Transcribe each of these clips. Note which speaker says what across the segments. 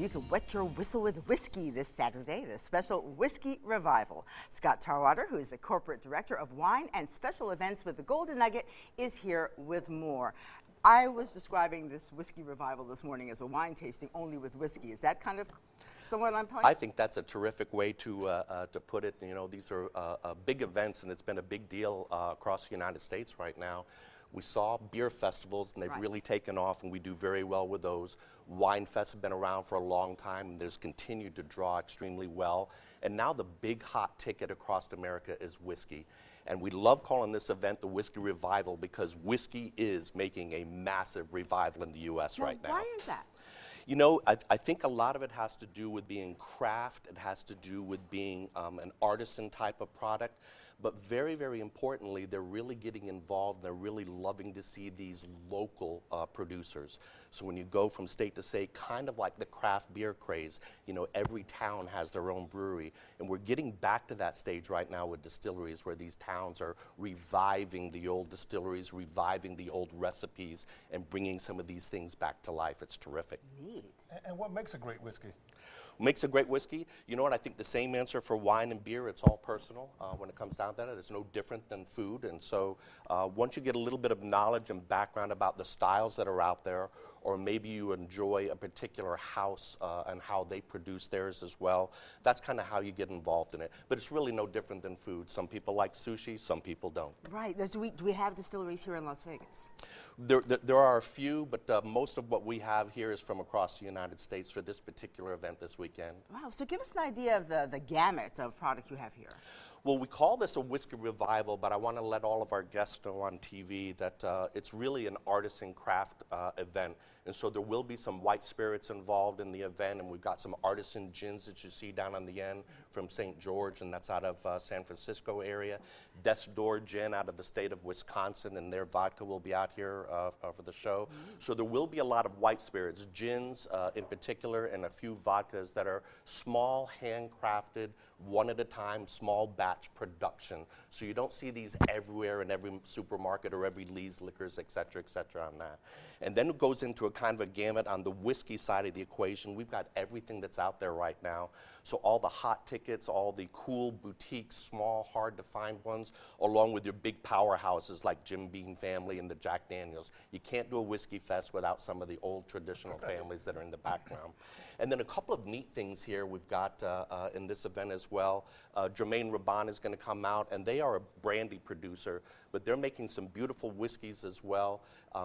Speaker 1: You can wet your whistle with whiskey this Saturday at a special whiskey revival. Scott Tarwater, who is the corporate director of wine and special events with the Golden Nugget, is here with more. I was describing this whiskey revival this morning as a wine tasting only with whiskey. Is that kind of somewhat on point?
Speaker 2: I think that's a terrific way to put it. You know, these are big events, and it's been a big deal across the United States right now. We saw beer festivals, and they've really taken off, and we do very well with those. Wine fests have been around for a long time, and there's continued to draw extremely well. And now the big hot ticket across America is whiskey. And we love calling this event the Whiskey Revival because whiskey is making a massive revival in the U.S. right now.
Speaker 1: Why is that?
Speaker 2: You know, I think a lot of it has to do with being craft. It has to do with being an artisan type of product. But very, very importantly, they're really getting involved. They're really loving to see these local producers. So when you go from state to state, kind of like the craft beer craze, you know, every town has their own brewery. And we're getting back to that stage right now with distilleries where these towns are reviving the old distilleries, reviving the old recipes, and bringing some of these things back to life. It's terrific.
Speaker 1: Neat.
Speaker 3: And what makes a great whiskey?
Speaker 2: Makes a great whiskey? You know what, I think the same answer for wine and beer, it's all personal when it comes down to that. It's no different than food. And so once you get a little bit of knowledge and background about the styles that are out there, or maybe you enjoy a particular house and how they produce theirs as well, that's kind of how you get involved in it. But it's really no different than food. Some people like sushi, some people don't.
Speaker 1: Right. Do we have distilleries here in Las Vegas?
Speaker 2: There are a few, but most of what we have here is from across the United States for this particular event this weekend.
Speaker 1: Wow. So give us an idea of the gamut of product you have here.
Speaker 2: Well, we call this a whiskey revival, but I want to let all of our guests know on TV that it's really an artisan craft event. And so there will be some white spirits involved in the event, and we've got some artisan gins that you see down on the end from St. George, and that's out of San Francisco area. Death's Door Gin out of the state of Wisconsin, and their vodka will be out here for the show. So there will be a lot of white spirits, gins in particular, and a few vodkas that are small, handcrafted, one at a time, small batch production. So you don't see these everywhere in every supermarket or every Lee's Liquors, et cetera, on that. And then it goes into a kind of a gamut on the whiskey side of the equation. We've got everything that's out there right now. So all the hot tickets, all the cool boutiques, small, hard to find ones, along with your big powerhouses like Jim Beam family and the Jack Daniels. You can't do a whiskey fest without some of the old traditional families that are in the background. And then a couple of neat things here we've got in this event as well. Jermaine Raban is going to come out, and they are a brandy producer, but they're making some beautiful whiskeys as well.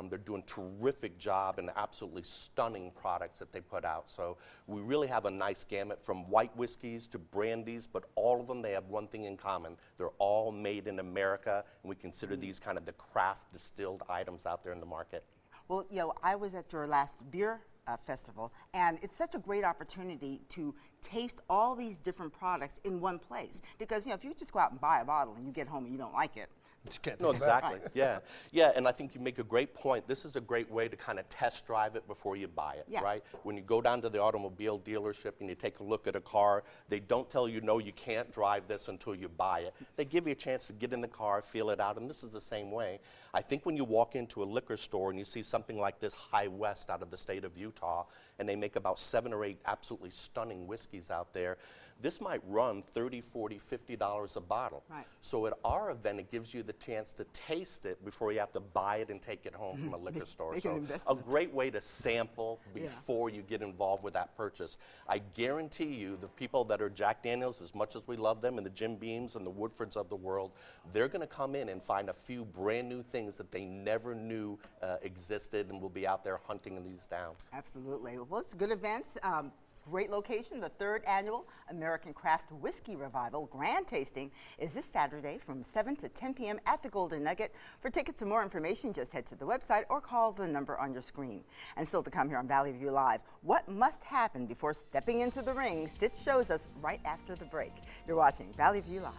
Speaker 2: They're doing a terrific job and absolutely stunning products that they put out. So we really have a nice gamut from white whiskeys to brandies, but all of them, they have one thing in common. They're all made in America, and we consider these kind of the craft distilled items out there in the market.
Speaker 1: Well, you know, I was at your last beer festival, and it's such a great opportunity to taste all these different products in one place. Because, you know, if you just go out and buy a bottle and you get home and you don't like it,
Speaker 2: no, exactly. Yeah, and I think you make a great point. This is a great way to kind of test drive it before you buy it, right? When you go down to the automobile dealership and you take a look at a car, they don't tell you, no, you can't drive this until you buy it. They give you a chance to get in the car, feel it out, and this is the same way. I think when you walk into a liquor store and you see something like this High West out of the state of Utah, and they make about 7 or 8 absolutely stunning whiskeys out there, this might run $30, $40, $50 a bottle.
Speaker 1: Right.
Speaker 2: So at our event, it gives you the chance to taste it before you have to buy it and take it home from a liquor store. So a great way to sample before you get involved with that purchase. I guarantee you the people that are Jack Daniels, as much as we love them, and the Jim Beams and the Woodfords of the world, they're going to come in and find a few brand new things that they never knew existed, and will be out there hunting these down.
Speaker 1: Absolutely. Well, it's good events. Great location. The 3rd annual American Craft Whiskey Revival Grand Tasting is this Saturday from 7 to 10 p.m. at the Golden Nugget. For tickets and more information, just head to the website or call the number on your screen. And still to come here on Valley View Live, what must happen before stepping into the ring? Stitch shows us right after the break. You're watching Valley View Live.